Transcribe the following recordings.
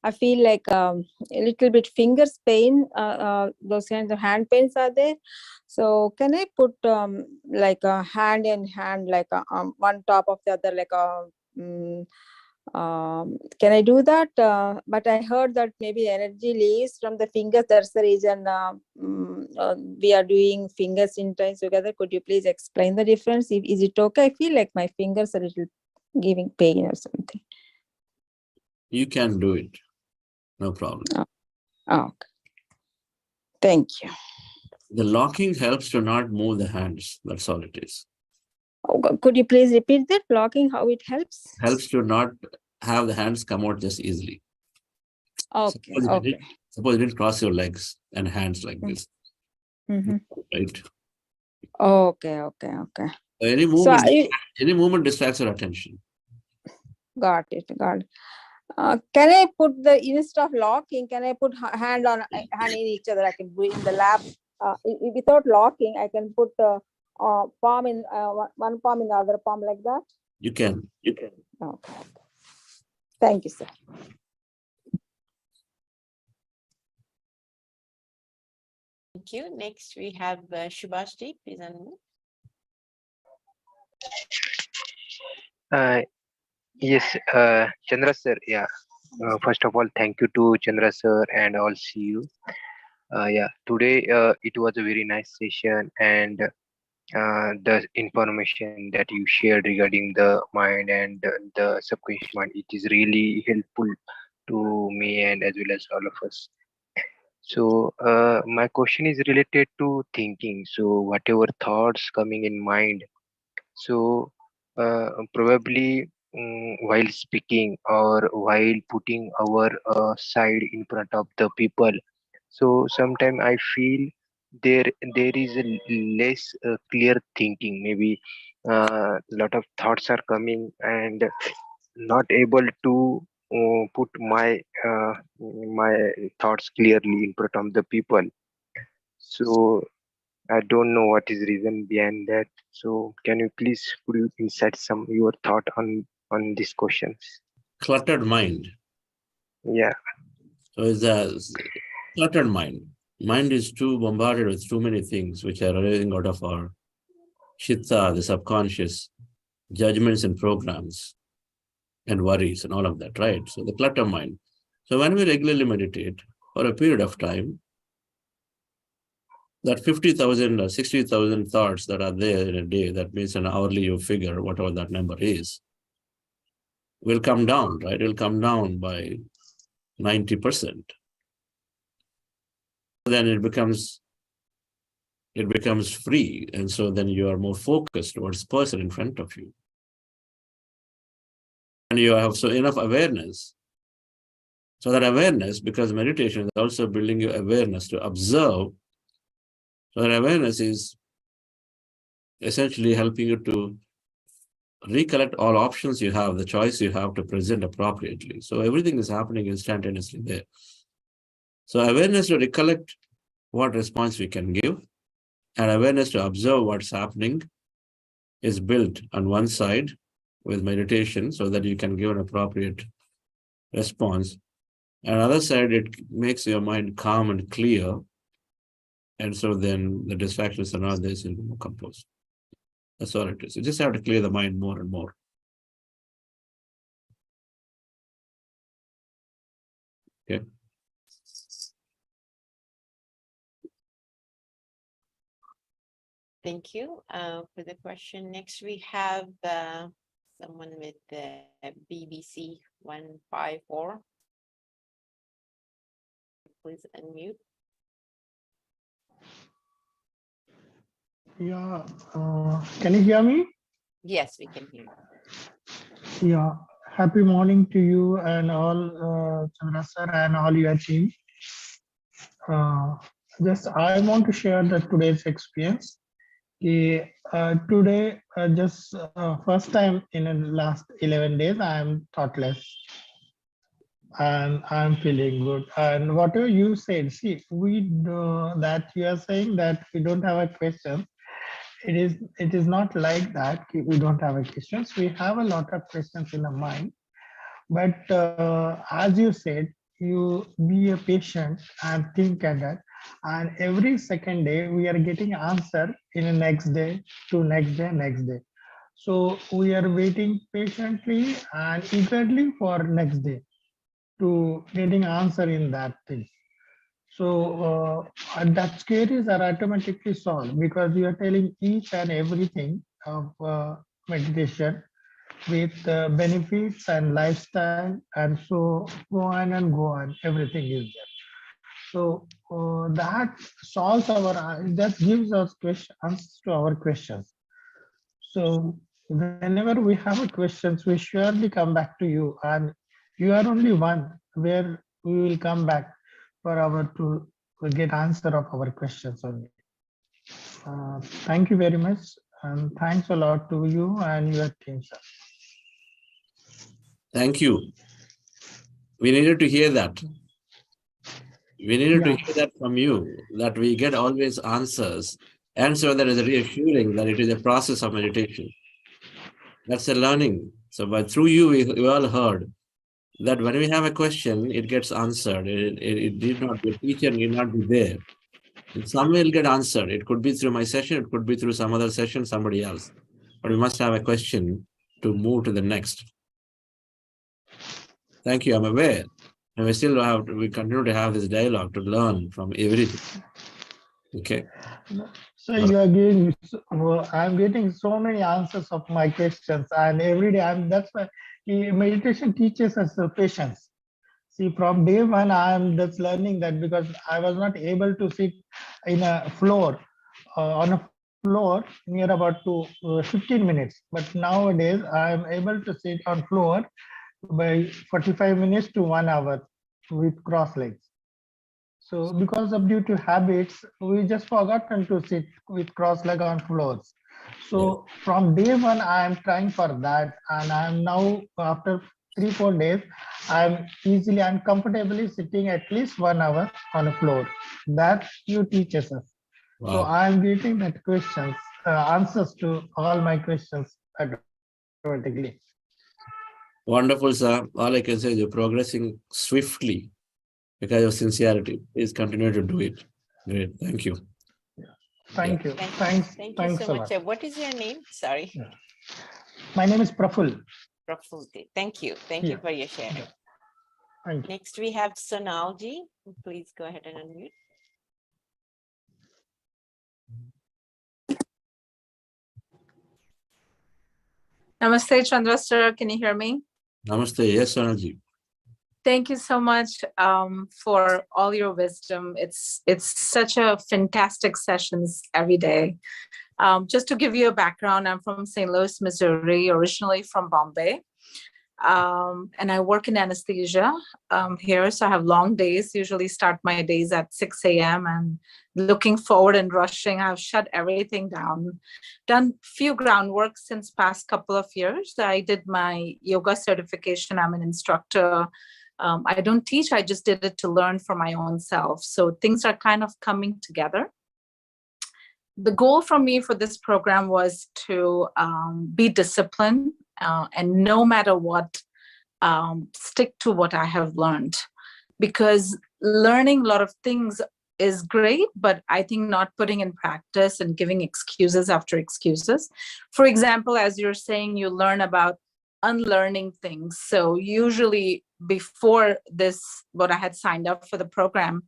I feel like a little bit fingers pain. Those kinds of hand pains are there. So can I put like a hand in hand, like one top of the other, like a can I do that? But I heard that maybe energy leaves from the fingers. That's the reason we are doing fingers in times together. Could you please explain the difference? Is it okay? I feel like my fingers are a little giving pain or something. You can do it. No problem. Oh, okay. Thank you. The locking helps to not move the hands. That's all it is. Oh, could you please repeat that? Blocking, how it helps? Helps to not have the hands come out just easily. Okay. Suppose you didn't cross your legs and hands like this. Right? Okay. Any movement distracts your attention. Got it. Can I put instead of locking, can I put hand in each other? I can do it in the lap. Without locking, I can put palm in one palm in the other palm like that. You can. Okay. Thank you, sir. Thank you. Next, we have Subhash. Please unmute. Yes, Chandra sir. Yeah. First of all, thank you to Chandra sir and all see you. Today it was a very nice session, and the information that you shared regarding the mind and the subconscious mind, it is really helpful to me and as well as all of us. So my question is related to thinking. So whatever thoughts coming in mind, so probably while speaking or while putting our side in front of the people, so sometimes I feel there is a less clear thinking. Maybe a lot of thoughts are coming and not able to put my thoughts clearly in front of the people. So I don't know what is reason behind that. So can you please put you insight some your thought on these questions? Cluttered mind. Yeah. So it's a cluttered mind. Mind is too bombarded with too many things which are arising out of our chitta, the subconscious, judgments and programs and worries and all of that, right? So the clutter mind. So when we regularly meditate for a period of time, that 50,000 or 60,000 thoughts that are there in a day, that means an hourly you figure, whatever that number is, will come down, right? It will come down by 90%. Then it becomes free. And so then you are more focused towards the person in front of you. And you have so enough awareness. So that awareness, because meditation is also building your awareness to observe. So that awareness is essentially helping you to recollect all options you have, the choice you have to present appropriately. So everything is happening instantaneously there. So awareness to recollect what response we can give, and awareness to observe what's happening is built on one side with meditation so that you can give an appropriate response. And other side, it makes your mind calm and clear. And so then the distractions are not there, so you'll be more composed. That's all it is. You just have to clear the mind more and more. Okay. Thank you for the question. Next, we have someone with the BBC 154. Please unmute. Yeah, can you hear me? Yes, we can hear you. Yeah, happy morning to you and all, Chandra sir and all your team. Just I want to share today's experience. Today, first time in the last 11 days, I am thoughtless. And I'm feeling good. And whatever you said, see, we know that you are saying that we don't have a question. It is not like that. We don't have a questions. We have a lot of questions in our mind. But as you said, you be a patient and think at that. And every second day, we are getting answer in the next day to next day, next day. So we are waiting patiently and eagerly for next day to getting answer in that thing. So that queries are automatically solved because you are telling each and everything of meditation with benefits and lifestyle and so go on and go on. Everything is there. So that solves that gives us answers to our questions. So whenever we have questions, we surely come back to you, and you are only one where we will come back for our to get answer of our questions only. Thank you very much, and thanks a lot to you and your team, sir. Thank you. We needed to hear that. We needed to hear that from you, that we get always answers. And so that is reassuring that it is a process of meditation. That's a learning. So but through you, we all heard that when we have a question, it gets answered. It need not, the teacher need not be there. Some will get answered. It could be through my session, it could be through some other session, somebody else. But we must have a question to move to the next. Thank you, I'm aware. And we continue to have this dialogue to learn from everything. Okay. So you are giving, I'm getting so many answers of my questions, and every day that's why meditation teaches us patience. See, from day one, I'm just learning that because I was not able to sit in a floor, on a floor near about 15 minutes. But nowadays, I'm able to sit on floor by 45 minutes to 1 hour with cross legs. So because of due to habits, we just forgotten to sit with cross leg on floors. So from day one, I'm trying for that. And I'm now, after 3-4 days, I'm comfortably sitting at least 1 hour on a floor. That you teaches us. Wow. So I'm getting that questions, answers to all my questions automatically. Wonderful, sir. All I can say is you're progressing swiftly because of sincerity. Please continue to do it. Great. Thank you. Thank you. Thank you Thanks so a much. lot. What is your name? Sorry. My name is Praful. Praful. Thank you. Thank you for your sharing. Thank you. Next, we have Sonalji. Please go ahead and unmute. Namaste, Chandra sir. Can you hear me? Namaste. Yes, Sonalji. Thank you so much for all your wisdom. It's such a fantastic sessions every day. Just to give you a background, I'm from St. Louis, Missouri, originally from Bombay. And I work in anesthesia here. So I have long days, usually start my days at 6 a.m. and looking forward and rushing. I've shut everything down, done few groundwork since past couple of years. I did my yoga certification. I'm an instructor. I don't teach, I just did it to learn for my own self. So things are kind of coming together. The goal for me for this program was to be disciplined and no matter what, stick to what I have learned. Because learning a lot of things is great, but I think not putting in practice and giving excuses after excuses. For example, as you're saying, you learn about unlearning things. So usually before this, what I had signed up for the program,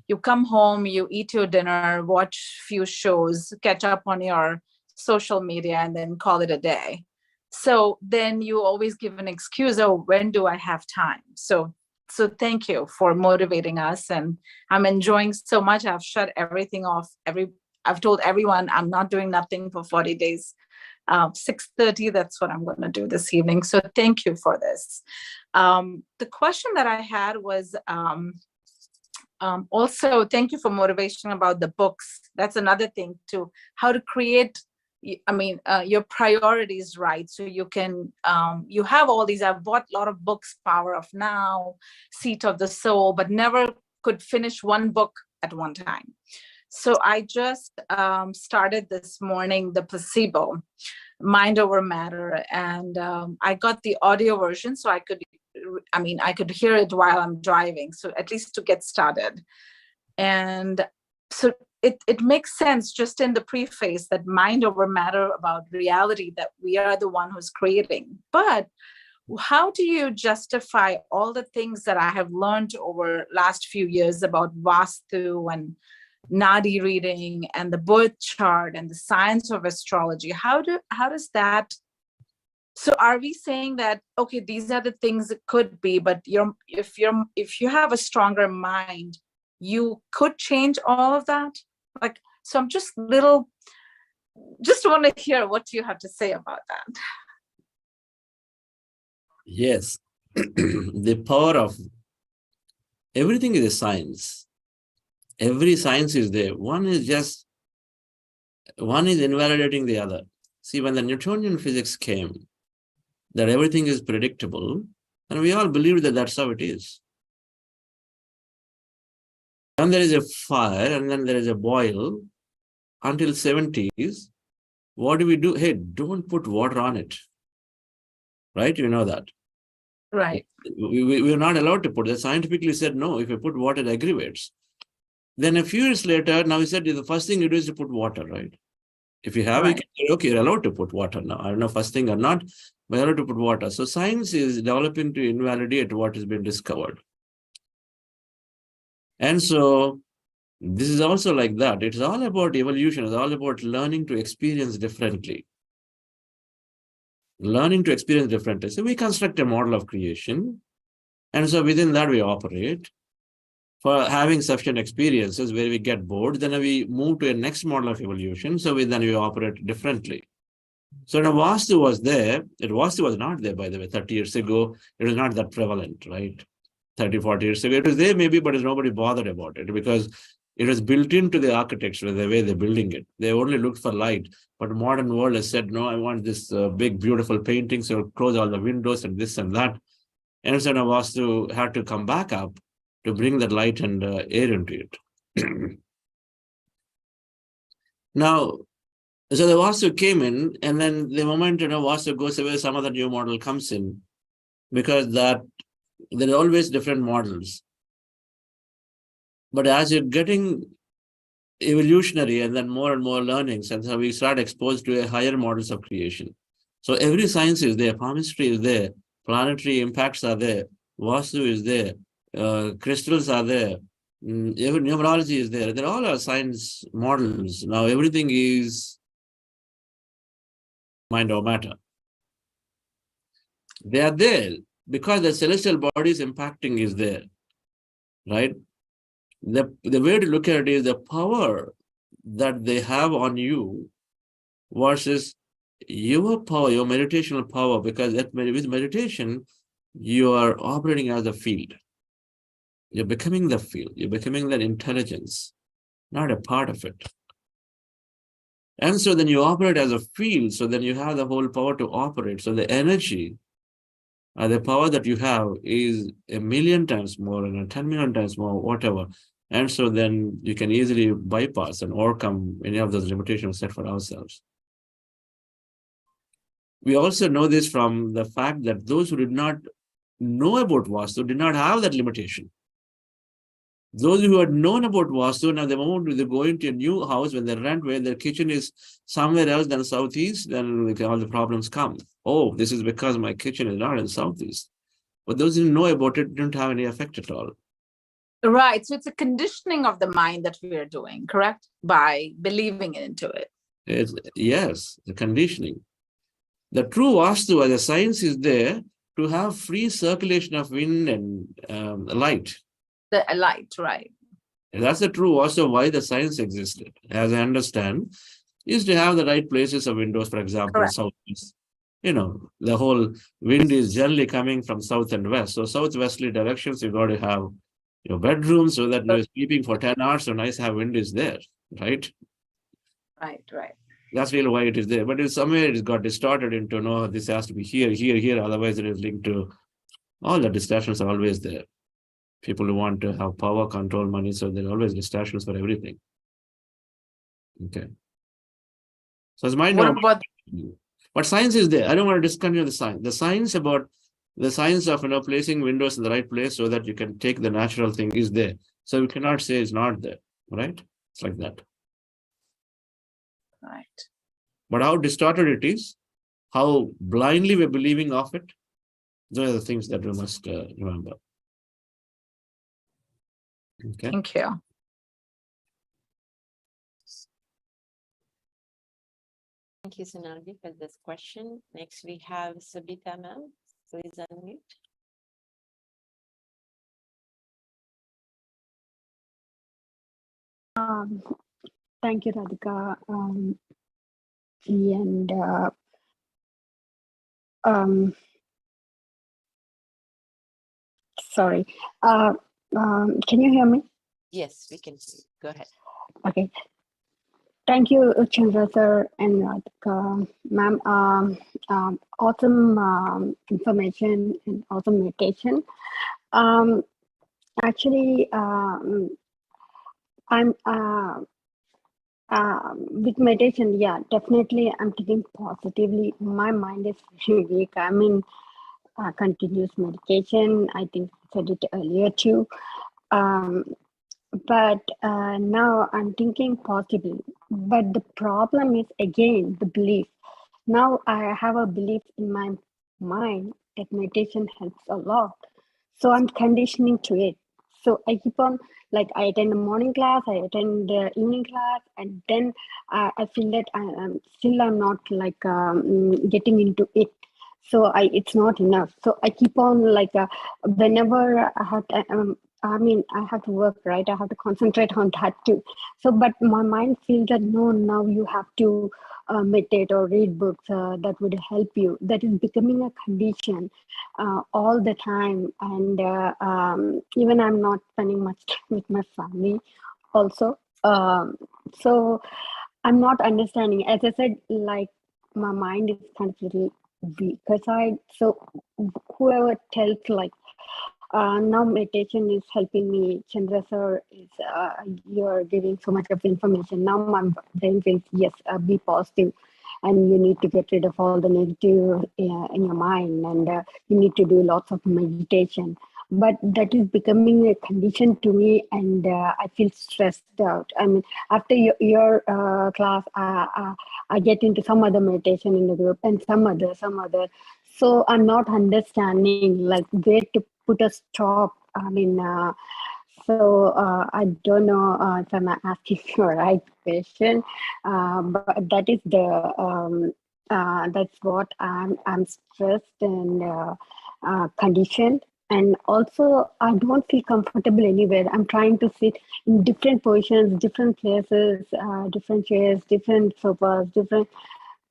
you come home, you eat your dinner, watch few shows, catch up on your social media, and then call it a day. So then you always give an excuse, oh, when do I have time? So thank you for motivating us. And I'm enjoying so much. I've shut everything off. I've told everyone I'm not doing nothing for 40 days. 6:30, that's what I'm going to do this evening. So thank you for this. The question that I had was, also, thank you for motivation about the books. That's another thing too, how to create, your priorities right. So you can, you have all these, I've bought a lot of books, Power of Now, Seat of the Soul, but never could finish one book at one time. So I just started this morning, The Placebo, Mind Over Matter. And I got the audio version so I could I mean, I could hear it while I'm driving. So at least to get started. And so it makes sense just in the preface that mind over matter about reality, that we are the one who's creating. But how do you justify all the things that I have learned over last few years about Vastu and Nadi reading and the birth chart and the science of astrology? How does that, so are we saying that, okay, these are the things it could be, but if you have a stronger mind, you could change all of that? Like, so I'm just want to hear what you have to say about that. Yes, the power of everything is a science. Every science is there. One is invalidating the other. See, when the Newtonian physics came, that everything is predictable, and we all believed that that's how it is. And there is a fire, and then there is a boil until 70s. What do we do? Hey, don't put water on it. Right? You know that. Right. We are not allowed to put. They scientifically said, no, if you put water, it aggravates. Then a few years later, now he said, the first thing you do is to put water, right? If you have, right. Okay, you're allowed to put water now. I don't know first thing or not, but you're allowed to put water. So science is developing to invalidate what has been discovered. And so this is also like that. It's all about evolution. It's all about learning to experience differently. Learning to experience differently. So we construct a model of creation. And so within that we operate. For having sufficient experiences where we get bored, then we move to a next model of evolution. So then we operate differently. So the Vastu was there. Vastu was not there, by the way, 30 years ago. It was not that prevalent, right? 30, 40 years ago. It was there maybe, but nobody bothered about it because it was built into the architecture, the way they're building it. They only looked for light. But the modern world has said, no, I want this big, beautiful painting. So close all the windows and this and that. And so the Vastu had to come back up to bring that light and air into it. Now, so the Vastu came in, and then the moment Vastu goes away, some other new model comes in, because that there are always different models. But as you're getting evolutionary and then more and more learnings, and so we start exposed to a higher models of creation. So every science is there, palmistry is there, planetary impacts are there, Vastu is there, crystals are there, numerology is there. They're all our science models. Now everything is mind or matter. They are there because the celestial bodies impacting is there, right? The way to look at it is the power that they have on you versus your power, your meditational power, because with meditation, you are operating as a field. You're becoming the field. You're becoming that intelligence, not a part of it. And so then you operate as a field, so then you have the whole power to operate. So the energy, the power that you have is 1,000,000 times more and 10 million times more, whatever. And so then you can easily bypass and overcome any of those limitations set for ourselves. We also know this from the fact that those who did not know about Vastu did not have that limitation. Those who had known about Vastu, now the moment they go into a new house, when they rent, where their kitchen is somewhere else than southeast, then all the problems come. Oh, this is because my kitchen is not in southeast. But those who didn't know about it didn't have any effect at all. Right. So it's a conditioning of the mind that we are doing, correct? By believing into it. Yes, the conditioning. The true Vastu as a science is there to have free circulation of wind and light. The light, right. And that's the true Vastu, why the science existed, as I understand, is to have the right places of windows, for example, Correct. southeast. The whole wind is generally coming from south and west. So southwesterly directions, you've got to have your bedroom so that you're sleeping for 10 hours, so nice have wind is there, right? Right. That's really why it is there. But in somewhere it got distorted into, no, this has to be here, otherwise it is linked to, all the distortions are always there. People who want to have power, control, money, so there are always distortions for everything. Okay. So it's mind. What about? But science is there. I don't want to discontinue the science. The science about The science of placing windows in the right place so that you can take the natural thing is there. So we cannot say it's not there, right? It's like that. Right. But how distorted it is, how blindly we're believing of it, those are the things that we must remember. Okay. Thank you. Thank you, Sonali, for this question. Next, we have Sabita ma'am. Please unmute. Thank you, Radhika. And sorry. Can you hear me? Yes, we can see. Go ahead. Okay. Thank you, Chandra sir and Radhika ma'am. Awesome information and awesome meditation. Actually, I'm with meditation. Yeah, definitely. I'm thinking positively. My mind is very weak. I'm in continuous medication. I think I said it earlier too. But now I'm thinking positively. But the problem is again the belief. Now I have a belief in my mind that meditation helps a lot. So I'm conditioning to it. So I keep on, like I attend the morning class, I attend the evening class, and then I feel that I'm not like getting into it. So it's not enough. So I keep on like whenever I have to, I have to work, right? I have to concentrate on that too. So, but my mind feels that no, now you have to meditate or read books that would help you. That is becoming a condition all the time. And even I'm not spending much time with my family also. So I'm not understanding. As I said, like my mind is kind of little weaker side. So whoever tells like, now meditation is helping me. Chandra sir is you're giving so much of information. Now my brain feels yes, be positive, and you need to get rid of all the negative in your mind, and you need to do lots of meditation. But that is becoming a condition to me, and I feel stressed out. I mean, after your class, I get into some other meditation in the group, and some other. So I'm not understanding like where to put a stop. I mean, I don't know if I'm asking the right question, but that is that's what I'm stressed and conditioned. And also, I don't feel comfortable anywhere. I'm trying to sit in different positions, different places, different chairs, different sofas, different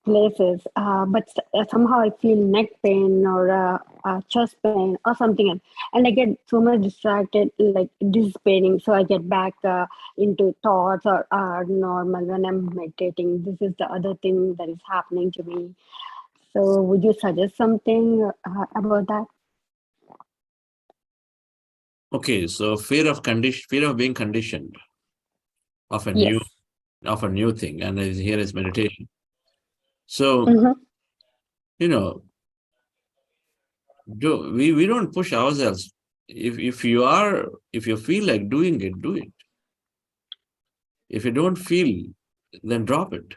places, but somehow I feel neck pain or chest pain or something else, and I get so much distracted, like dissipating. So I get back into thoughts or normal when I'm meditating. This is the other thing that is happening to me. So would you suggest something about that? Okay, so fear of being conditioned of a Yes. new thing, and here is meditation. So you know, we don't push ourselves. If you feel like doing it, do it. If you don't feel, then drop it,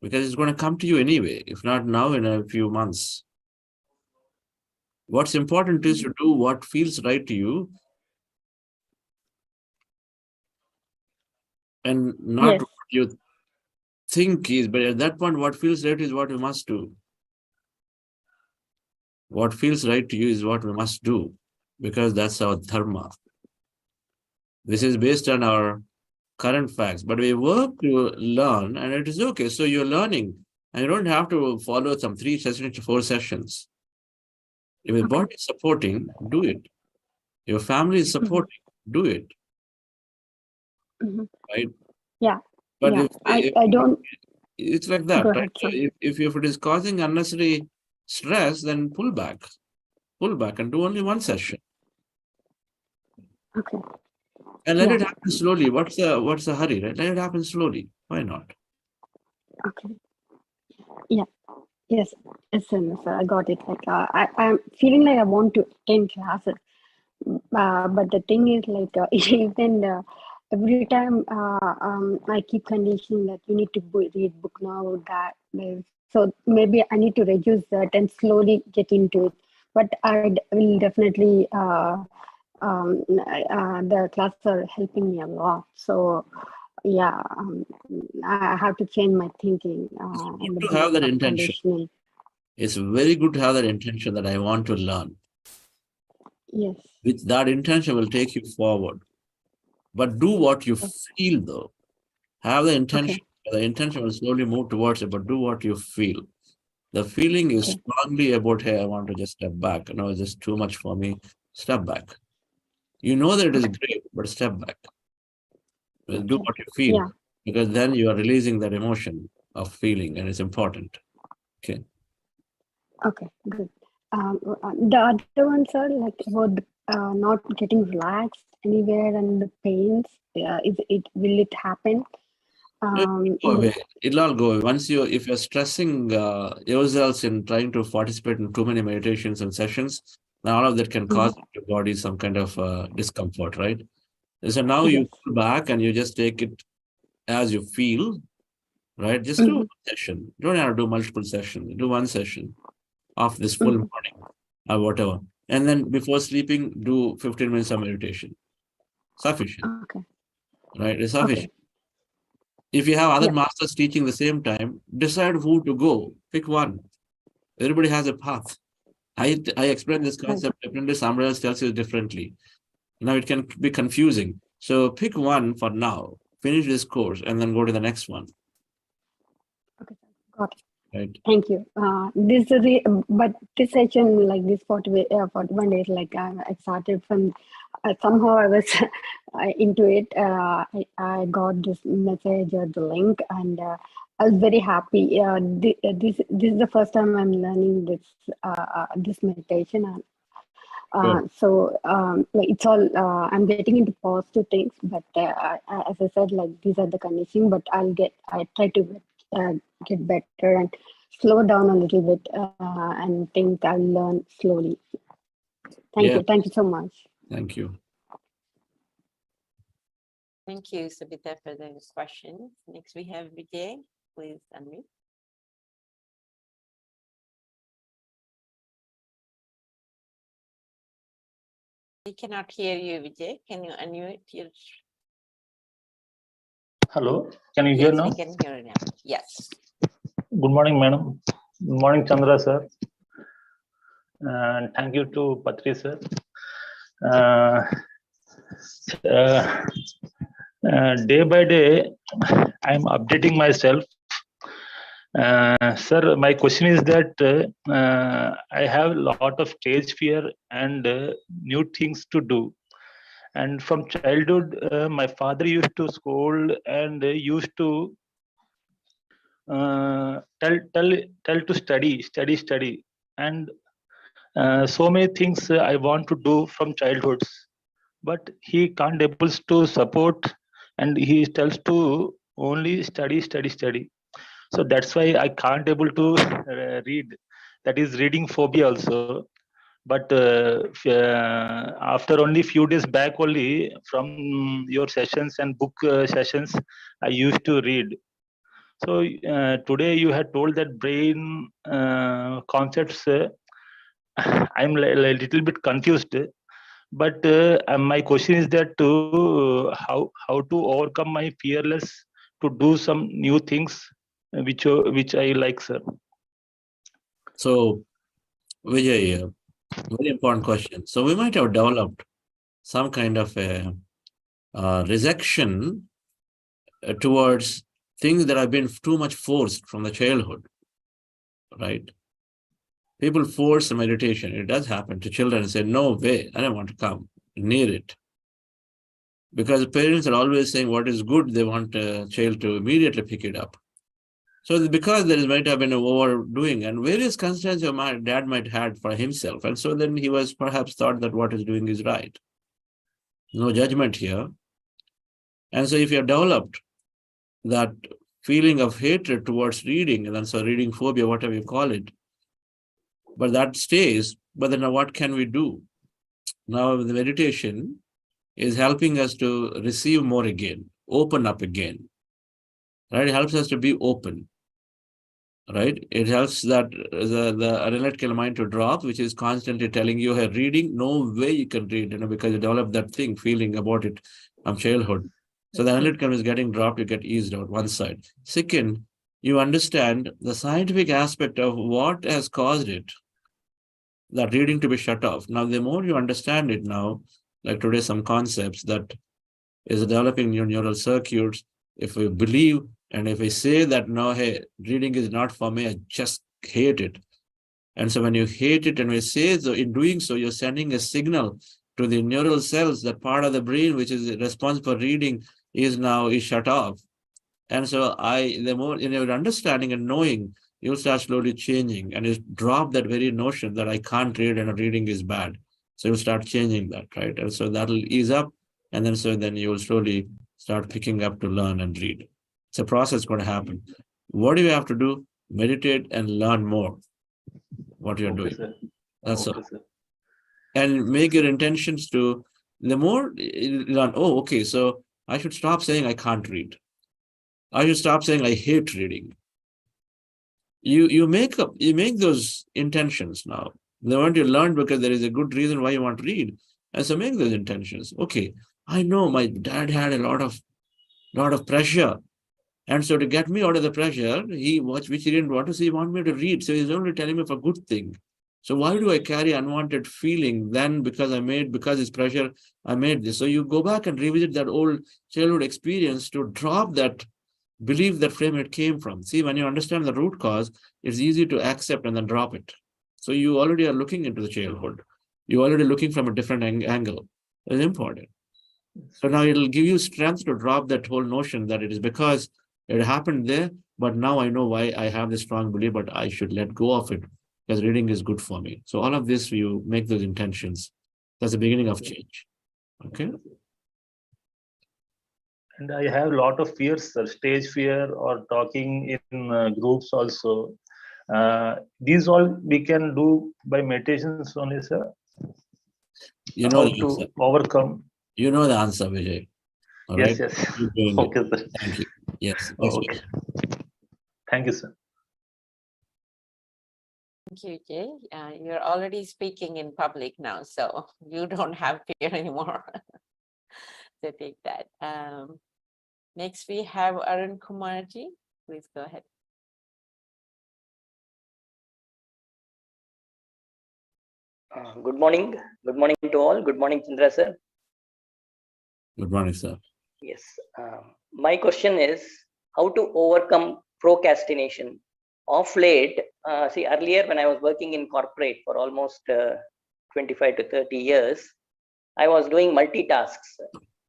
because it's going to come to you anyway. If not now, in a few months. What's important is to do what feels right to you, and not Yes. what you think is. But at that point, what feels right is what we must do. What feels right to you is what we must do, because that's our dharma. This is based on our current facts, but we work to learn, and it is okay. So you're learning, and you don't have to follow some 3 sessions to 4 sessions. If your body is supporting, do it. Your family is supporting, do it. Right? Yeah. But yeah. if I don't. it's like that, Go right? ahead, So sir. if it is causing unnecessary stress, then pull back and do only 1 session. Okay. And let it happen slowly. What's the hurry, right? Let it happen slowly. Why not? Okay. Yeah. Yes, yes, sir, I got it. Like I'm feeling like I want to attend classes, but the thing is, like even every time I keep conditioning that you need to read book now. So maybe I need to reduce that and slowly get into it. But will definitely the classes are helping me a lot. So yeah, I have to change my thinking and the To have belief that of intention. conditioning. It's very good to have that intention that I want to learn. Yes. With that intention will take you forward. But do what you feel though. Have the intention. Okay. The intention will slowly move towards it, but do what you feel. The feeling is Okay. strongly about, hey, I want to just step back. No, it's just too much for me. Step back. You know that it is great, but step back. Do Okay. what you feel. Yeah. Because then you are releasing that emotion of feeling, and it's important. Okay. Okay. Good. The other ones are like about not getting relaxed anywhere and the pains. Will it happen? It'll go away. It'll all go away. Once if you're stressing yourselves in trying to participate in too many meditations and sessions, now all of that can cause your body some kind of discomfort, right? So now you Yes. pull back and you just take it as you feel, right? Just do one session. You don't have to do multiple sessions. Do one session of this full morning or whatever. And then before sleeping, do 15 minutes of meditation. Sufficient, Okay. right? It's Okay. sufficient. If you have other Yeah. masters teaching the same time, decide who to go. Pick one. Everybody has a path. I explain this concept differently. Somebody else tells you differently. Now it can be confusing. So pick one for now. Finish this course and then go to the next one. Okay. Got it. Right. Thank you. But this session, like this 41 days, like I started from, somehow I was into it. I got this message or the link, and I was very happy. This is the first time I'm learning this meditation. So like it's all I'm getting into positive things, but as I said, like these are the conditioning. But I try to get better and slow down a little bit and think I'll learn slowly. Thank you so much. Thank you. Thank you, Sabita, for those questions. Next, we have Vijay. Please unmute. We cannot hear you, Vijay. Can you unmute your? Hello, can you hear Yes, now? we can hear now. Yes. Good morning, madam. Good morning, Chandra sir. And thank you to Patri sir. Day by day, I'm updating myself. Sir, my question is that I have a lot of stage fear and new things to do. And from childhood, my father used to scold and used to tell to study, and so many things I want to do from childhoods, but he can't able to support, and he tells to only study. So that's why I can't able to read. That is reading phobia also. But after only few days back only from your sessions and book sessions, I used to read. So today you had told that brain concepts. I'm a little bit confused, but my question is that how to overcome my fearless to do some new things, which I like, sir. So, Vijay, very important question. So we might have developed some kind of a rejection towards things that have been too much forced from the childhood, right? People force meditation. It does happen to children and say, no way, I don't want to come near it. Because parents are always saying what is good, they want a child to immediately pick it up. So because there might have been an overdoing and various concerns your dad might have for himself. And so then he was perhaps thought that what he's doing is right. No judgment here. And so if you have developed that feeling of hatred towards reading, and then so reading phobia, whatever you call it. But that stays. But then what can we do? Now the meditation is helping us to receive more again, open up again. Right? It helps us to be open. Right? It helps that the analytical mind to drop, which is constantly telling you, hey, reading, no way you can read, because you develop that feeling about it from childhood. So the analytical is getting dropped, you get eased out, one side. Second, you understand the scientific aspect of what has caused it, that reading to be shut off. Now, the more you understand it now, like today, some concepts that is developing your neural circuits, if we believe, and if we say that, no, hey, reading is not for me, I just hate it. And so when you hate it and we say so, in doing so, you're sending a signal to the neural cells, that part of the brain which is responsible for reading is shut off. And so the more in your understanding and knowing, you'll start slowly changing, and you drop that very notion that I can't read and reading is bad. So you'll start changing that, right? And so that'll ease up, and then you'll slowly start picking up to learn and read. It's a process going to happen. What do you have to do? Meditate and learn more what you're doing. Sir. That's all. Sir. And make your intentions to, the more you learn, oh, okay, so I should stop saying I can't read. I should stop saying I hate reading. You make those intentions now. They want you to learn because there is a good reason why you want to read. And so make those intentions. Okay, I know my dad had a lot of pressure. And so to get me out of the pressure, which he didn't want to see, he wanted me to read. So he's only telling me for good thing. So why do I carry unwanted feeling then because it's pressure, I made this. So you go back and revisit that old childhood experience to drop that belief that frame it came from. See, when you understand the root cause, it's easy to accept and then drop it. So you already are looking into the childhood. You're already looking from a different angle. It's important. So now it'll give you strength to drop that whole notion that it is because it happened there, but now I know why I have this strong belief, but I should let go of it because reading is good for me. So all of this, you make those intentions. That's the beginning of change. Okay. And I have a lot of fears, sir, stage fear or talking in groups also. These all we can do by meditations only, sir. You know how to overcome. You know the answer, Vijay. All Yes, right? yes. Keep doing Okay, it. sir. Thank you. Yes. Okay. Thank you, sir. Thank you, Jay. You're already speaking in public now, so you don't have fear anymore. So take that. Next, we have Arun Kumarji. Please go ahead. Good morning. Good morning to all. Good morning, Chandra sir. Good morning, sir. Yes. My question is how to overcome procrastination. Of late, see, earlier when I was working in corporate for almost 25 to 30 years, I was doing multitasks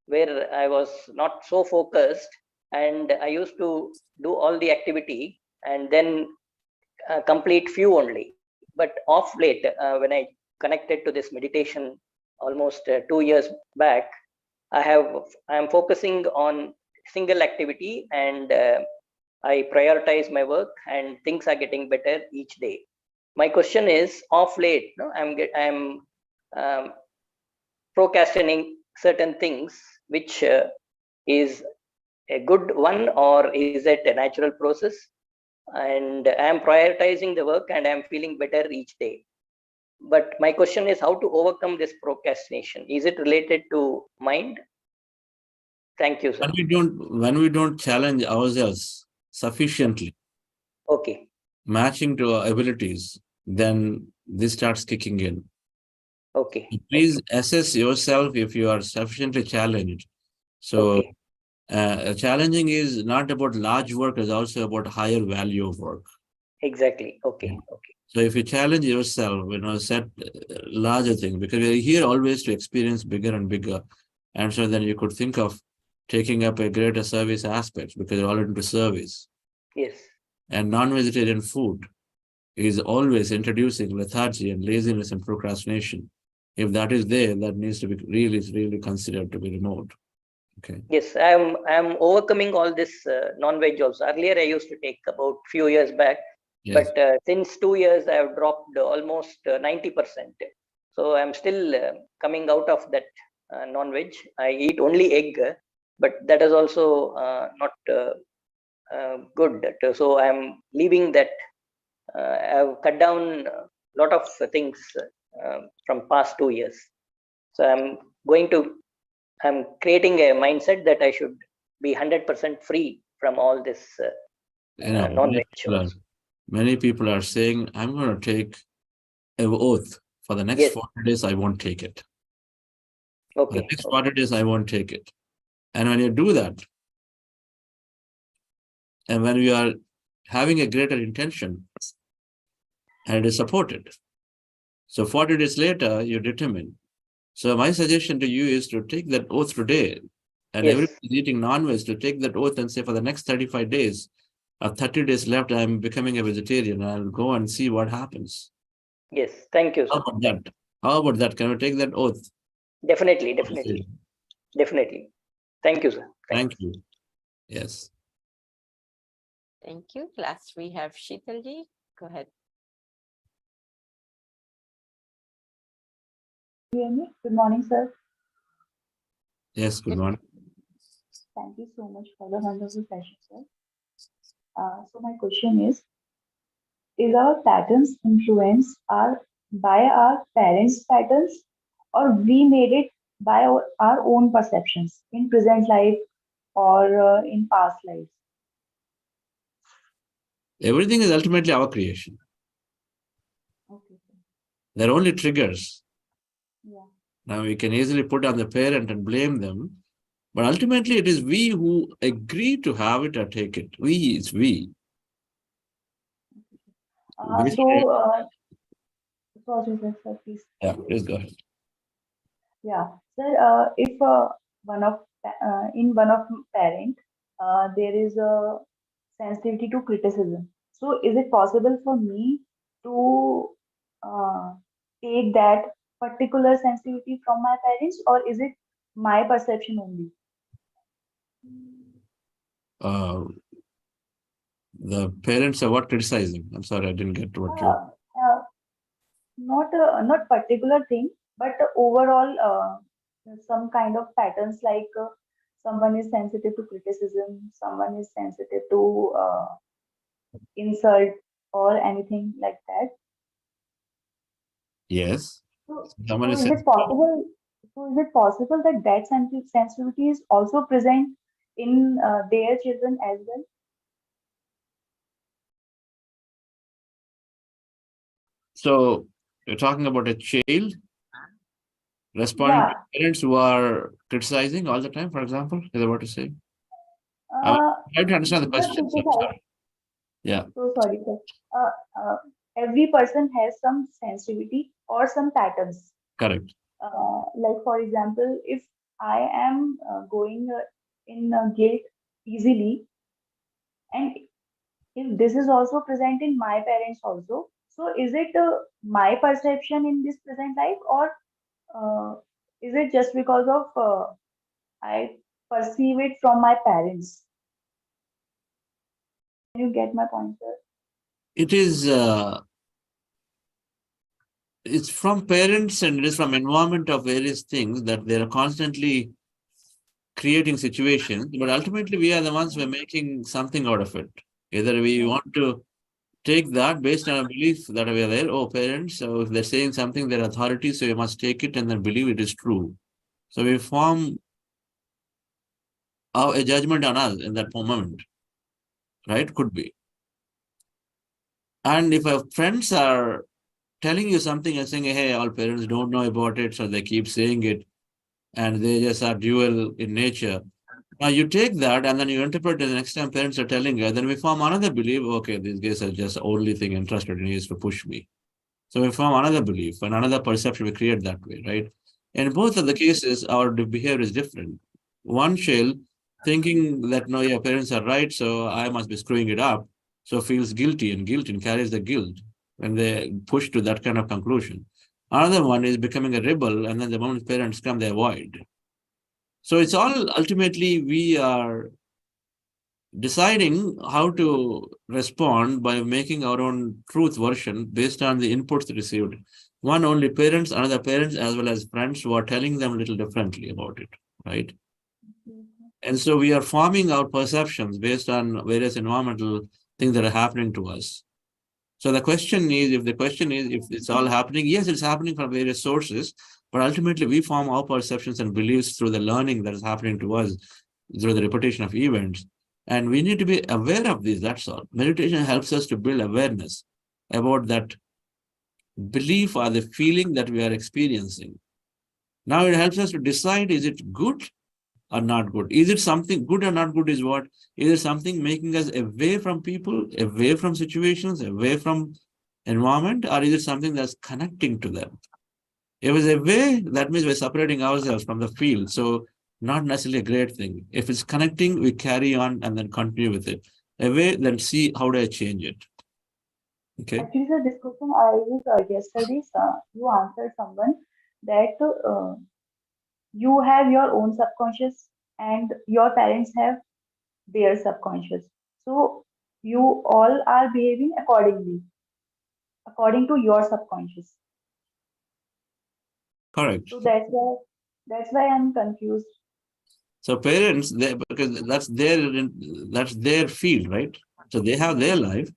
where I was not so focused, and I used to do all the activity and then complete few only. But of late, when I connected to this meditation almost 2 years back, I am focusing on single activity, and I prioritize my work, and things are getting better each day. My question is, of late, I'm procrastinating certain things, which is a good one, or is it a natural process? And I'm prioritizing the work and I'm feeling better each day. But my question is how to overcome this procrastination. Is it related to mind? Thank you, sir. When we don't challenge ourselves sufficiently, okay, matching to our abilities, then this starts kicking in. Okay. Please assess yourself if you are sufficiently challenged. So challenging is not about large work, it's also about higher value of work. Exactly. Okay. Okay. So if you challenge yourself, set larger things, because we're here always to experience bigger and bigger. And so then you could think of taking up a greater service aspect because you're all into service. Yes. And non-vegetarian food is always introducing lethargy and laziness and procrastination. If that is there, that needs to be really, really considered to be removed. Okay. Yes, I'm overcoming all this non-veg also. Earlier, I used to take about few years back, Yes. but since 2 years, I have dropped almost 90%. So I'm still coming out of that non-veg. I eat only egg, but that is also not good. So I'm leaving that. I've cut down a lot of things from past 2 years. So I'm creating a mindset that I should be 100% free from all this non-veg. Many people are saying, I'm going to take an oath for the next Yes. 40 days, I won't take it. Okay. For the next 40 days, I won't take it. And when you do that, and when you are having a greater intention, and it is supported, so 40 days later, you determine. So my suggestion to you is to take that oath today, and Yes. everyone is eating non-veg, to take that oath and say, for the next 35 days, or 30 days left, I'm becoming a vegetarian. I'll go and see what happens. Yes. Thank you, sir. How about that? How about that? Can we take that oath? Definitely. Definitely. Thank you, sir. Thank you. Yes. Thank you. Last, we have Sheetalji. Go ahead. Good morning, sir. Yes, good morning. Thank you so much for the wonderful session, sir. So my question is our patterns influenced by our parents' patterns, or we made it by our own perceptions in present life or in past lives? Everything is ultimately our creation. Okay, sir. They're only triggers. Yeah. Now we can easily put on the parent and blame them, but ultimately it is we who agree to have it or take it. It's we. Sorry, sir, please. Yeah, please go ahead. Yeah, sir. If one of parent there is a sensitivity to criticism, so is it possible for me to take that particular sensitivity from my parents, or is it my perception only? The parents are what criticizing? I'm sorry, I didn't get to what you. Not particular thing, but overall some kind of patterns like someone is sensitive to criticism, someone is sensitive to insult or anything like that. Yes. So Someone is is it possible? So is it possible that that sensitivity is also present in their children as well? So you're talking about a child responding to parents who are criticizing all the time, for example? Is that what you're saying? I'm trying to understand the question. So sorry. Yeah. So sorry, sir. Every person has some sensitivity or some patterns. Correct. Like for example, if I am going in guilt easily, and if this is also present in my parents also, so is it my perception in this present life, or is it just because of I perceive it from my parents? Can you get my point, sir? It is. It's from parents and it is from environment of various things that they are constantly creating situations, but ultimately we are the ones who are making something out of it. Either we want to take that based on a belief that we are there, oh, parents, so if they're saying something, they're authority, so you must take it and then believe it is true. So we form a judgment on us in that moment, right? Could be. And if our friends are telling you something and saying, hey, all parents don't know about it, so they keep saying it, and they just are dual in nature. Now you take that and then you interpret it the next time parents are telling you, then we form another belief, okay, these guys are just the only thing interested in is to push me. So we form another belief and another perception we create that way, right? In both of the cases, our behavior is different. One child thinking that, no, your parents are right, so I must be screwing it up, so feels guilty and carries the guilt when they push to that kind of conclusion. Another one is becoming a rebel, and then the moment parents come, they avoid. So it's all ultimately we are deciding how to respond by making our own truth version based on the inputs received. One, only parents, another parents, as well as friends who are telling them a little differently about it, right? And so we are forming our perceptions based on various environmental things that are happening to us. So the question is, if it's all happening, yes, it's happening from various sources, but ultimately we form our perceptions and beliefs through the learning that is happening to us, through the repetition of events. And we need to be aware of this, that's all. Meditation helps us to build awareness about that belief or the feeling that we are experiencing. Now it helps us to decide, is it good or not good? Is it something good or not good is what? Is it something making us away from people, away from situations, away from environment, or is it something that's connecting to them? If it's away, that means we're separating ourselves from the field. So not necessarily a great thing. If it's connecting, we carry on and then continue with it. Away, then see how do I change it. Okay. Actually, sir, this question I was yesterday, you answered someone that you have your own subconscious and your parents have their subconscious. So you all are behaving accordingly, according to your subconscious. Correct. So that's why I'm confused. So parents, because that's their field, right? So they have their life.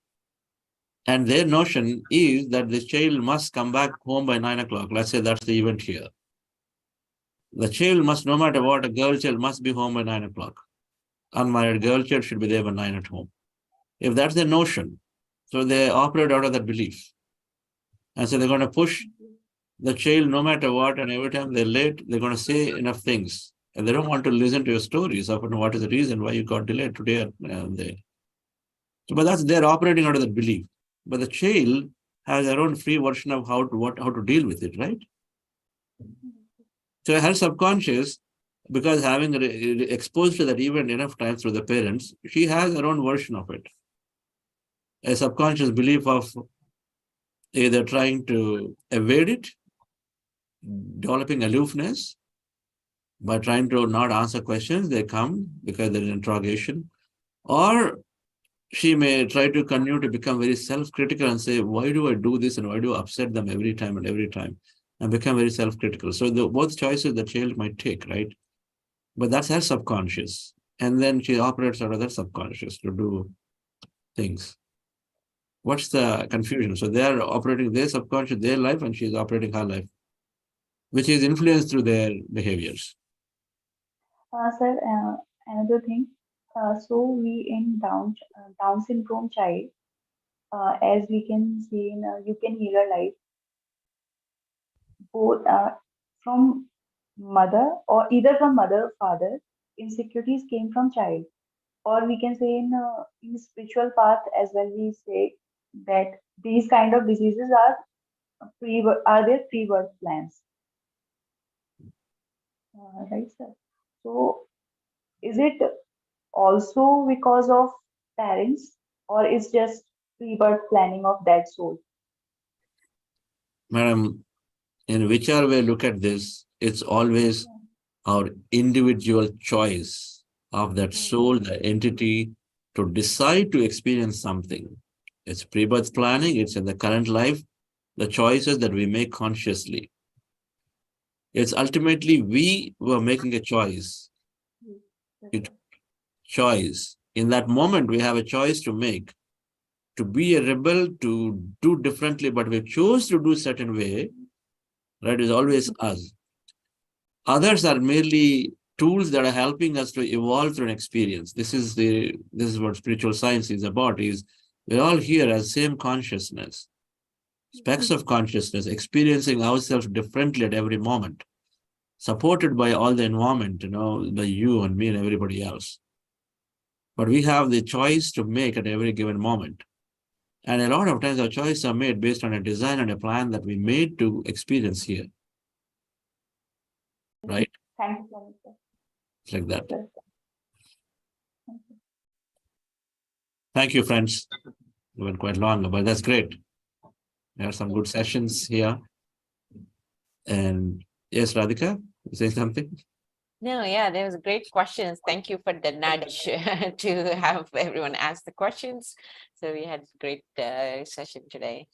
And their notion is that this child must come back home by 9 o'clock. Let's say that's the event here. The child must, no matter what, a girl child must be home by 9 o'clock. Unmarried girl child should be there by 9 at home. If that's their notion, so they operate out of that belief. And so they're going to push the child no matter what, and every time they're late, they're going to say enough things. And they don't want to listen to your stories of what is the reason why you got delayed today and there. So, but they're operating out of that belief. But the child has their own free version of how to deal with it, right? So her subconscious, because having exposed to that event enough times through the parents, she has her own version of it. A subconscious belief of either trying to evade it, developing aloofness, by trying to not answer questions, they come because there's interrogation, or she may try to continue to become very self-critical and say, why do I do this and why do I upset them every time, and become very self-critical. So both choices the child might take, right? But that's her subconscious. And then she operates out of that subconscious to do things. What's the confusion? So they are operating their subconscious, their life, and she's operating her life, which is influenced through their behaviors. Sir, another thing. So we in Down syndrome child, as we can see in You Can Heal Your Life, both from mother or either from mother or father, insecurities came from child. Or we can say in spiritual path as well, we say that these kind of diseases are their pre-birth plans. Right, sir? So is it also because of parents, or is just pre-birth planning of that soul? Madam, in whichever way look at this, it's always our individual choice of that soul, the entity, to decide to experience something. It's pre-birth planning, it's in the current life, the choices that we make consciously. It's ultimately we who are making a choice. Choice. In that moment, we have a choice to make, to be a rebel, to do differently, but we choose to do certain way, right? It's always us. Others are merely tools that are helping us to evolve through an experience. This is what spiritual science is about, is we're all here as same consciousness, specks of consciousness, experiencing ourselves differently at every moment, supported by all the environment, by you and me and everybody else. But we have the choice to make at every given moment. And a lot of times our choices are made based on a design and a plan that we made to experience here. Right? Thank you so much, sir. It's like that. Yes, sir. Thank you. Thank you, friends. We went quite long, but that's great. There are some good sessions here. And yes, Radhika, you say something? No, yeah, there was great questions. Thank you for the nudge to have everyone ask the questions. So we had a great session today.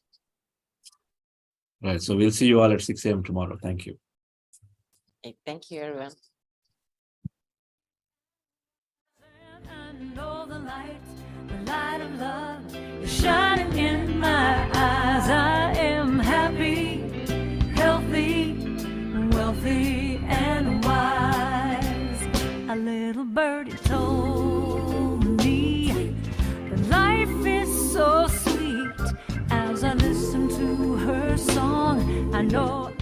Right. So we'll see you all at 6 a.m. tomorrow. Thank you. Okay, thank you, everyone. I know the light of love is shining in my eyes. I am happy, healthy, wealthy, and wise. A little birdie told me that life is so sweet. As I listen to her song, I know